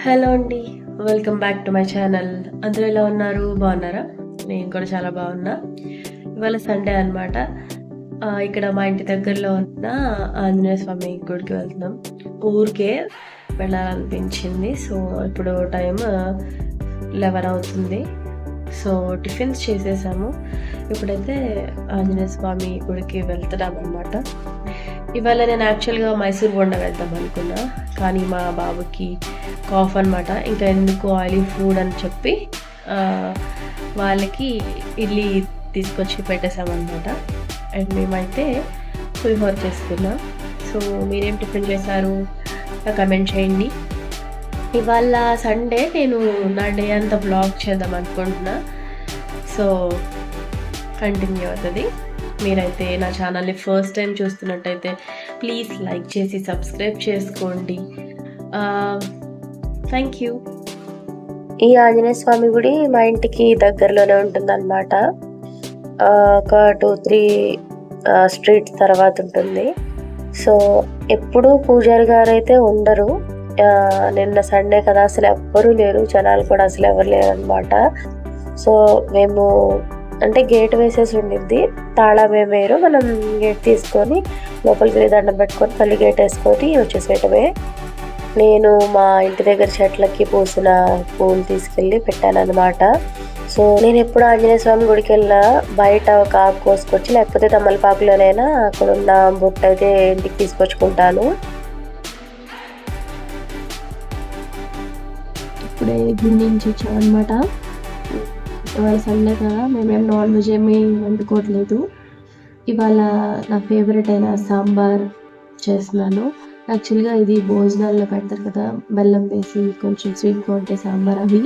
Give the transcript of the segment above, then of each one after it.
Hello అండి. Welcome back to my channel. అందరూ ఎలా ఉన్నారు? బాగున్నారా? నేను కూడా చాలా బాగున్నా. ఇవాళ సండే అనమాట. ఇక్కడ మా ఇంటి దగ్గరలో ఉన్న ఆంజనేయ స్వామి గుడికి వెళ్తున్నాం. ఊరికే వెళ్ళాలనిపించింది. సో ఇప్పుడు టైం 11 అవుతుంది. సో టిఫిన్స్ చేసేసాము. ఇప్పుడైతే ఆంజనేయ స్వామి గుడికి వెళ్తున్నాం అనమాట. ఇవాళ నేను యాక్చువల్గా మైసూర్ బోండా వెళ్దాం అనుకున్నా, కానీ మా బాబుకి కాఫ్ అనమాట. ఇంకా ఎందుకు ఆయిలీ ఫుడ్ అని చెప్పి వాళ్ళకి ఇడ్లీ తీసుకొచ్చి పెట్టేసామన్నమాట. అండ్ మేమైతే పులిహోర చేసుకున్నాం. సో మీరేం టిఫిన్ చేశారు కమెంట్ చేయండి. ఇవాళ సండే నేను నా డే అంతా బ్లాగ్ చేద్దాం అనుకుంటున్నా. సో కంటిన్యూ అవుతుంది. మీరైతే నా ఛానల్ని ఫస్ట్ టైం చూస్తున్నట్టయితే ప్లీజ్ లైక్ చేసి సబ్స్క్రైబ్ చేసుకోండి. Thank you. ఈ ఆంజనేయ స్వామి గుడి మా ఇంటికి దగ్గరలోనే ఉంటుందన్నమాట. ఒక 2-3 స్ట్రీట్స్ తర్వాత ఉంటుంది. సో ఎప్పుడు పూజారి గారు అయితే ఉండరు. నిన్న సండే కదా, అసలు ఎవ్వరూ లేరు, జనాలు కూడా అసలు ఎవరు లేరు అనమాట. సో మేము అంటే గేట్ వేసేసి ఉండిద్ది, తాళం వేరు, మనం గేట్ తీసుకొని లోపలికి వెళ్ళి దండం పెట్టుకొని మళ్ళీ గేట్ వేసుకొని వచ్చేసేయటమే. నేను మా ఇంటి దగ్గర చెట్లకి పూసిన పూలు తీసుకెళ్ళి పెట్టాను అనమాట. సో నేను ఎప్పుడు ఆంజనేయ స్వామి గుడికి వెళ్ళినా బయట ఒక ఆకు కోసుకొచ్చి, లేకపోతే తమలపాకులోనైనా అక్కడ ఉన్న బుట్ట అయితే ఇంటికి తీసుకొచ్చుకుంటాను. ఇప్పుడే గుడి నుంచి వచ్చాం అనమాట. ఇవాళ సండే కదా, మేమేం నాన్ వెజ్ ఏమీ వండుకోవట్లేదు. ఇవాళ నా ఫేవరెట్ అయిన సాంబార్ చేస్తున్నాను. యాక్చువల్గా ఇది భోజనాల్లో పెడతారు కదా, బెల్లం వేసి కొంచెం స్వీట్గా ఉంటే సాంబార్. అవి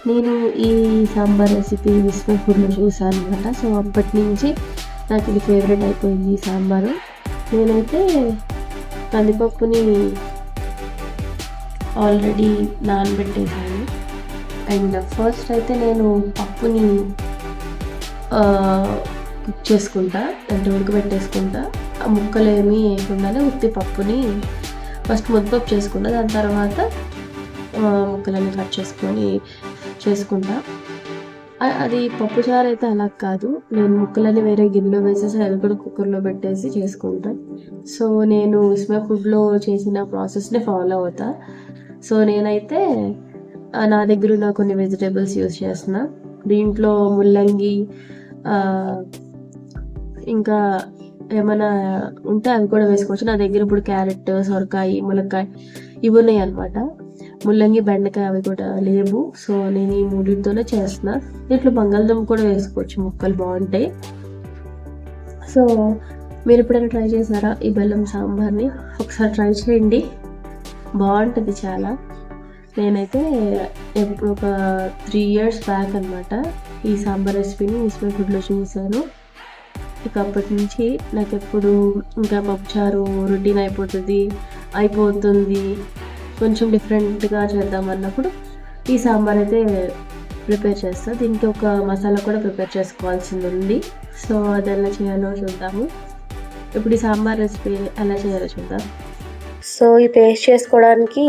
నేను ఈ సాంబార్ రెసిపీ విస్మయ్ ఫుడ్లో చూసాను అనమాట. సో అప్పటి నుంచి నాకు ఇది ఫేవరెట్ అయిపోయింది ఈ సాంబారు. నేనైతే కందిపప్పుని ఆల్రెడీ నానబెట్టేసాను. అండ్ ఫస్ట్ అయితే నేను పప్పుని కుక్ చేసుకుంటా, అంటే ఉడకబెట్టేసుకుంటా. ఆ ముక్కలు ఏమీ వేయకుండానే ఉత్తి పప్పుని ఫస్ట్ ముద్దపప్పు చేసుకుంటా, దాని తర్వాత ముక్కలన్నీ కట్ చేసుకుంటా. అది పప్పుచారు అయితే అలా కాదు, నేను ముక్కలన్నీ వేరే గిన్నెలో వేసేసి అది కూడా కుక్కర్లో పెట్టేసి చేసుకుంటా. సో నేను విస్మయ్ ఫుడ్లో చేసిన ప్రాసెస్ని ఫాలో అవుతా. సో నేనైతే నా దగ్గర ఉన్న కొన్ని వెజిటేబుల్స్ యూజ్ చేస్తున్నా. దీంట్లో ముల్లంగి, ఇంకా ఏమైనా ఉంటే అవి కూడా వేసుకోవచ్చు. నా దగ్గర ఇప్పుడు క్యారెట్, సొరకాయ, ములక్కాయ ఇవి ఉన్నాయి అనమాట. ముల్లంగి, బెండకాయ అవి కూడా లేవు. సో నేను ఈ మూడింటితోనే చేస్తున్నా. దీంట్లో బంగాళదుంప కూడా వేసుకోవచ్చు, ముక్కలు బాగుంటాయి. సో మీరు ఎప్పుడైనా ట్రై చేశారా ఈ బెల్లం సాంబార్ని? ఒకసారి ట్రై చేయండి, బాగుంటుంది చాలా. నేనైతే ఎప్పుడు ఒక 3 years బ్యాక్ అనమాట ఈ సాంబార్ రెసిపీని విస్మయ్ ఫుడ్లో చూశాను. ఇక అప్పటి నుంచి నాకు ఎప్పుడు ఇంకా పప్పుచారు రొటీన్ అయిపోతుంది, కొంచెం డిఫరెంట్గా చేద్దాం అన్నప్పుడు ఈ సాంబార్ అయితే ప్రిపేర్ చేస్తాను. దీనికి ఒక మసాలా కూడా ప్రిపేర్ చేసుకోవాల్సింది ఉంది. సో అది ఎలా చేయాలో చూద్దాము. ఇప్పుడు ఈ సాంబార్ రెసిపీ ఎలా చేయాలో చూద్దాం. సో ఈ పేస్ట్ చేసుకోవడానికి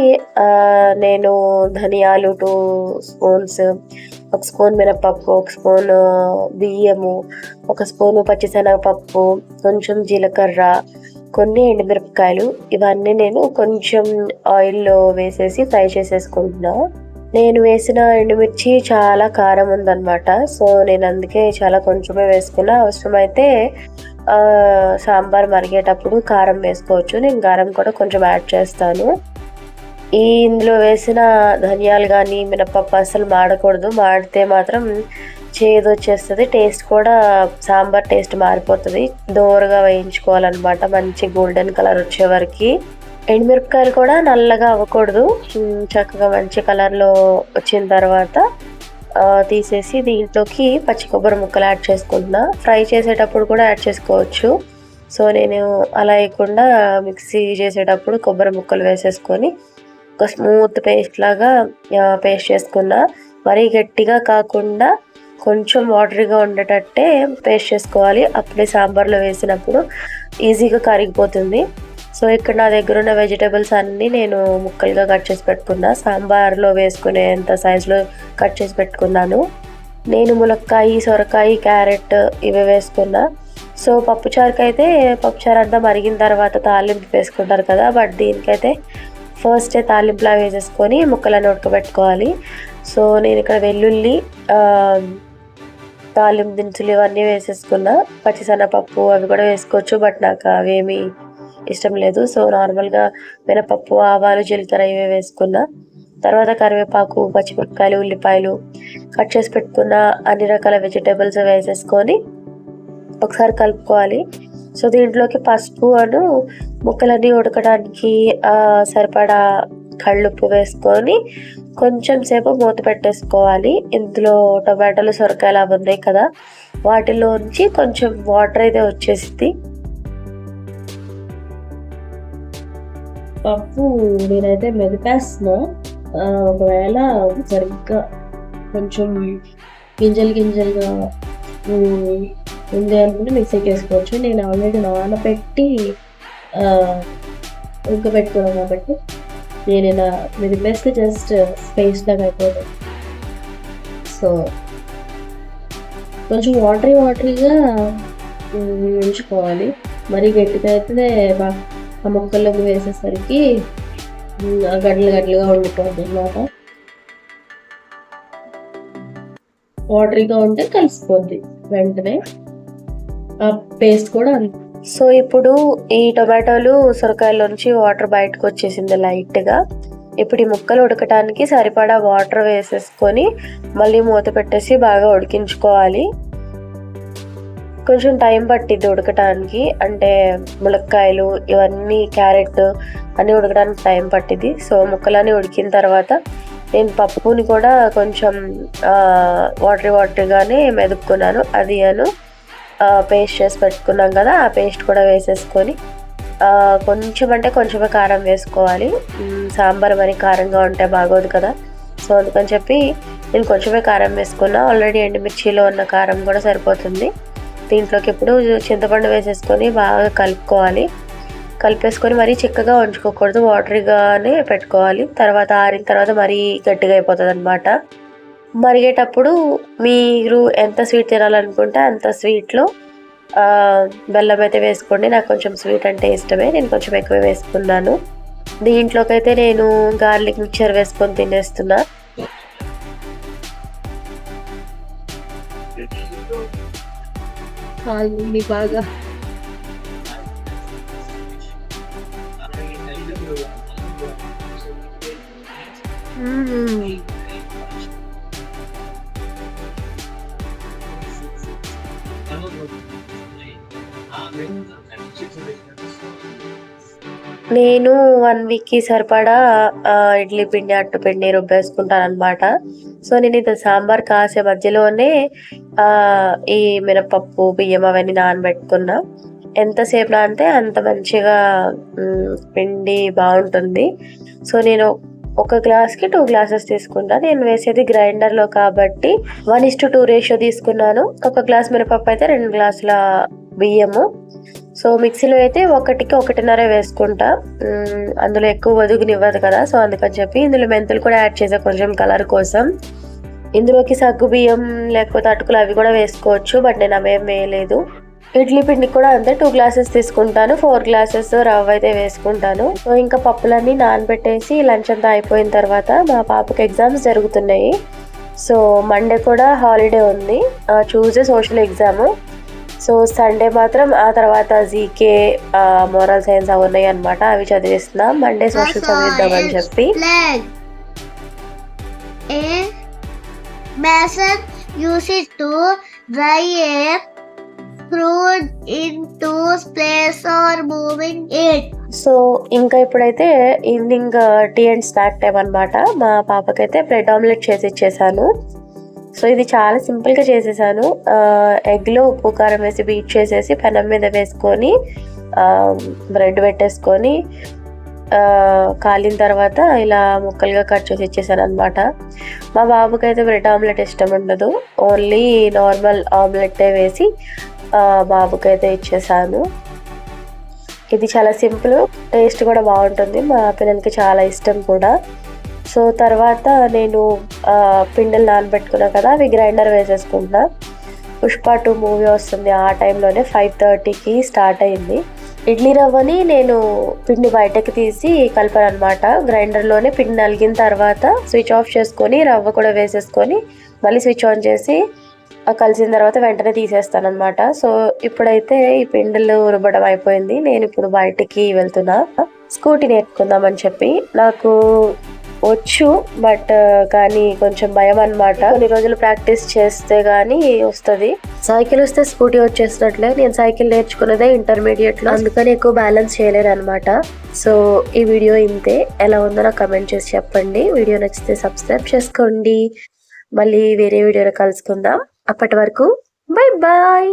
నేను ధనియాలు 2 స్పూన్స్, 1 స్పూన్ మినపప్పు, 1 స్పూన్ బియ్యము, 1 స్పూను పచ్చిశనగపప్పు, కొంచెం జీలకర్ర, కొన్ని ఎండుమిరపకాయలు, ఇవన్నీ నేను కొంచెం ఆయిల్లో వేసేసి ఫ్రై చేసేసుకుంటున్నా. నేను వేసిన ఎండుమిర్చి చాలా కారం ఉందన్నమాట. సో నేను అందుకే చాలా కొంచెమే వేసుకున్నా. అవసరమైతే సాంబార్ మరిగేటప్పుడు కారం వేసుకోవచ్చు. నేను కారం కూడా కొంచెం యాడ్ చేస్తాను. ఇందులో వేసిన ధనియాలు కానీ మినపప్పు అసలు మాడకూడదు, మాడితే మాత్రం చేదు వచ్చేస్తుంది, టేస్ట్ కూడా సాంబార్ టేస్ట్ మారిపోతుంది. దోరగా వేయించుకోవాలన్నమాట, మంచి గోల్డెన్ కలర్ వచ్చే వరకు. ఎండుమిరపకాయలు కూడా నల్లగా అవ్వకూడదు, చక్కగా మంచి కలర్లో వచ్చిన తర్వాత తీసేసి దీంట్లోకి పచ్చి కొబ్బరి ముక్కలు యాడ్ చేసుకుంటున్నా. ఫ్రై చేసేటప్పుడు కూడా యాడ్ చేసుకోవచ్చు. సో నేను అలా వేయకుండా మిక్సీ చేసేటప్పుడు కొబ్బరి ముక్కలు వేసేసుకొని ఒక స్మూత్ పేస్ట్ లాగా పేస్ట్ చేసుకున్నా. మరీ గట్టిగా కాకుండా కొంచెం వాటరీగా ఉండేటట్టే పేస్ట్ చేసుకోవాలి. అప్పుడే సాంబార్లో వేసినప్పుడు ఈజీగా కరిగిపోతుంది. సో ఇక్కడ నా దగ్గర ఉన్న వెజిటేబుల్స్ అన్నీ నేను ముక్కలుగా కట్ చేసి పెట్టుకున్నా. సాంబార్లో వేసుకునేంత సైజులో కట్ చేసి పెట్టుకున్నాను. నేను ములక్కాయ, సొరకాయ, క్యారెట్ ఇవి వేసుకున్నా. సో పప్పుచారుకి అయితే పప్పుచారు అంతా మరిగిన తర్వాత తాలింపు వేసుకుంటారు కదా, బట్ దీనికైతే ఫస్టే తాలింపులా వేసేసుకొని ముక్కలను ఉడకబెట్టుకోవాలి. సో నేను ఇక్కడ వెల్లుల్లి, తాలింపు దినుసులు ఇవన్నీ వేసేసుకున్నా. పచ్చిశనగపప్పు అవి కూడా వేసుకోవచ్చు, బట్ నాకు అవేమీ ఇష్టం లేదు. సో నార్మల్గా మినపప్పు, ఆవాలు, జీలకర్ర ఇవే వేసుకున్నా. తర్వాత కరివేపాకు, పచ్చిమిరపకాయలు, ఉల్లిపాయలు, కట్ చేసి పెట్టుకున్న అన్ని రకాల వెజిటేబుల్స్ వేసేసుకొని ఒకసారి కలుపుకోవాలి. సో దీంట్లోకి పసుపు అను ముక్కలన్నీ ఉడకడానికి సరిపడా కళ్ళుప్పు వేసుకొని కొంచెం సేపు మూత పెట్టేసుకోవాలి. ఇందులో టొమాటోలు, సొరకాయలు అవి ఉన్నాయి కదా, వాటిలోంచి కొంచెం వాటర్ అయితే వచ్చేసింది. పప్పు నేనైతే మెదిపేస్తున్నా. ఒకవేళ సరిగ్గా కొంచెం గింజలుగా ఉంది అనుకుంటే మిక్సీకి వేసుకోవచ్చు. నేను ఆల్రెడీ నానబెట్టి ఉడకబెట్టుకున్నాను కాబట్టి నేను ఇలా మెదిపేస్తే జస్ట్ పేస్ట్ లాగా అయిపోతుంది. సో కొంచెం వాటరీగా ఉంచుకోవాలి. మరీ గట్టిగా అయితే ఆ ముక్కల్లోకి వేసేసరికి గడ్డలుగా ఉండిపోతుంది అన్నమాట. వాటరీగా ఉంటే కలిసిపోద్ది వెంటనే. ఆ పేస్ట్ కూడా సో ఇప్పుడు ఈ టొమాటోలు, సొరకాయలోంచి వాటర్ బయటకు వచ్చేసింది లైట్గా. ఇప్పుడు ఈ ముక్కలు ఉడకటానికి సరిపడా వాటర్ వేసేసుకొని మళ్ళీ మూత పెట్టేసి బాగా ఉడికించుకోవాలి. కొంచెం టైం పట్టిద్ది ఉడకటానికి, అంటే ములక్కాయలు ఇవన్నీ, క్యారెట్ అన్నీ ఉడకడానికి టైం పట్టిద్ది. సో ముక్కలన్నీ ఉడికిన తర్వాత నేను పప్పుని కూడా కొంచెం వాటరీగానే మెదుపుకున్నాను. అది పేస్ట్ చేసి పెట్టుకున్నాం కదా, ఆ పేస్ట్ కూడా వేసేసుకొని కొంచెం అంటే కొంచెమే కారం వేసుకోవాలి. సాంబార్ మరి కారంగా ఉంటే బాగోదు కదా. సో అందుకని చెప్పి నేను కొంచెమే కారం వేసుకున్నా. ఆల్రెడీ ఎండుమిర్చిలో ఉన్న కారం కూడా సరిపోతుంది. దీంట్లోకి ఇప్పుడు చింతపండు వేసేసుకొని బాగా కలుపుకోవాలి. కలిపేసుకొని మరీ చిక్కగా ఉంచుకోకూడదు, వాటరీగానే పెట్టుకోవాలి. తర్వాత ఆరిన తర్వాత మరీ గట్టిగా అయిపోతుంది అన్నమాట. మరిగేటప్పుడు మీరు ఎంత స్వీట్ తినాలనుకుంటే అంత స్వీట్లో బెల్లం అయితే వేసుకోండి. నాకు కొంచెం స్వీట్ అంటే ఇష్టమే, నేను కొంచెం ఎక్కువ వేసుకున్నాను. దీంట్లోకి అయితే నేను గార్లిక్ మిక్చర్ వేసుకొని తినేస్తున్నా. బాగా నేను 1 వీక్కి సరిపడా ఇడ్లీ పిండి, అట్టు పిండి రుబ్బేసుకుంటాను అనమాట. సో నేను ఇది సాంబార్ కాసే మధ్యలోనే ఈ మినపప్పు, బియ్యం అవన్నీ నానబెట్టుకున్నా. ఎంతసేపు నానితే అంత మంచిగా పిండి బాగుంటుంది. సో నేను ఒక గ్లాస్కి 2 గ్లాసెస్ తీసుకుంటా. నేను వేసేది గ్రైండర్లో కాబట్టి 1:2 రేషియో తీసుకున్నాను. ఒక గ్లాస్ మినపప్పు అయితే 2 గ్లాసుల బియ్యము. సో మిక్సీలో అయితే 1కి 1.5 వేసుకుంటా. అందులో ఎక్కువ వదుగునివ్వదు కదా, సో అందుకని చెప్పి ఇందులో మెంతులు కూడా యాడ్ చేసా కొంచెం కలర్ కోసం. ఇందులోకి సగ్గు బియ్యం లేకపోతే అటుకులు అవి కూడా వేసుకోవచ్చు, బట్ నేను అవేం వేయలేదు. ఇడ్లీ పిండికి కూడా అంతే 2 గ్లాసెస్ తీసుకుంటాను. 4 గ్లాసెస్ రవ్వ అయితే వేసుకుంటాను. సో ఇంకా పప్పులన్నీ నానబెట్టేసి లంచ్ అంతా అయిపోయిన తర్వాత మా పాపకి ఎగ్జామ్స్ జరుగుతున్నాయి. సో మండే కూడా హాలిడే ఉంది, Tuesday social exam. So Sunday మాత్రం ఆ తర్వాత జీకే, మోరల్ సైన్స్ అవి ఉన్నాయి అనమాట, అవి చదివిస్తున్నా. మండే సోషల్ చదివిద్దామని చెప్పి. సో ఇంకా ఇప్పుడైతే evening tea and snack time అనమాట. మా పాపకైతే బ్రెడ్ ఆమ్లెట్ చేసి ఇచ్చేసాను. సో ఇది చాలా సింపుల్గా చేసేసాను. ఎగ్లో ఉప్పు కారం వేసి బీట్ చేసేసి పెనం మీద వేసుకొని బ్రెడ్ పెట్టేసుకొని కాలిన తర్వాత ఇలా ముక్కలుగా కట్ చేసి ఇచ్చేసాను అనమాట. మా బాబుకి అయితే బ్రెడ్ ఆమ్లెట్ ఇష్టం ఉండదు, ఓన్లీ నార్మల్ ఆమ్లెట్టే వేసి బాబుకి అయితే ఇచ్చేసాను. ఇది చాలా సింపుల్, టేస్ట్ కూడా బాగుంటుంది, మా పిల్లలకి చాలా ఇష్టం కూడా. సో తర్వాత నేను పిండిలు నానబెట్టుకున్నా కదా, అవి గ్రైండర్ వేసేసుకుంటున్నా. పుష్ప 2 మూవీ వస్తుంది ఆ టైంలోనే 5:30కి స్టార్ట్ అయింది. ఇడ్లీ రవ్వని నేను పిండి బయటకి తీసి కలిపాను అనమాట. గ్రైండర్లోనే పిండి నలిగిన తర్వాత స్విచ్ ఆఫ్ చేసుకొని రవ్వ కూడా వేసేసుకొని మళ్ళీ స్విచ్ ఆన్ చేసి కలిసిన తర్వాత వెంటనే తీసేస్తాను అనమాట. సో ఇప్పుడైతే ఈ పిండిలు రుబ్బడం అయిపోయింది. నేను ఇప్పుడు బయటికి వెళ్తున్నా స్కూటీ నేర్చుకుందామని చెప్పి. నాకు వచ్చు, బట్ కానీ కొంచెం భయం అనమాట. కొన్ని రోజులు ప్రాక్టీస్ చేస్తే గానీ వస్తుంది. సైకిల్ వస్తే స్కూటీ వచ్చేసినట్లే. నేను సైకిల్ నేర్చుకున్నదే ఇంటర్మీడియట్ లో, అందుకని ఎక్కువ బ్యాలెన్స్ చేయలేను అనమాట. సో ఈ వీడియో ఇంతే. ఎలా ఉందో నాకు కమెంట్ చేసి చెప్పండి. వీడియో నచ్చితే సబ్స్క్రైబ్ చేసుకోండి. మళ్ళీ వేరే వీడియోలో కలుసుకుందాం. అప్పటి వరకు బై బాయ్.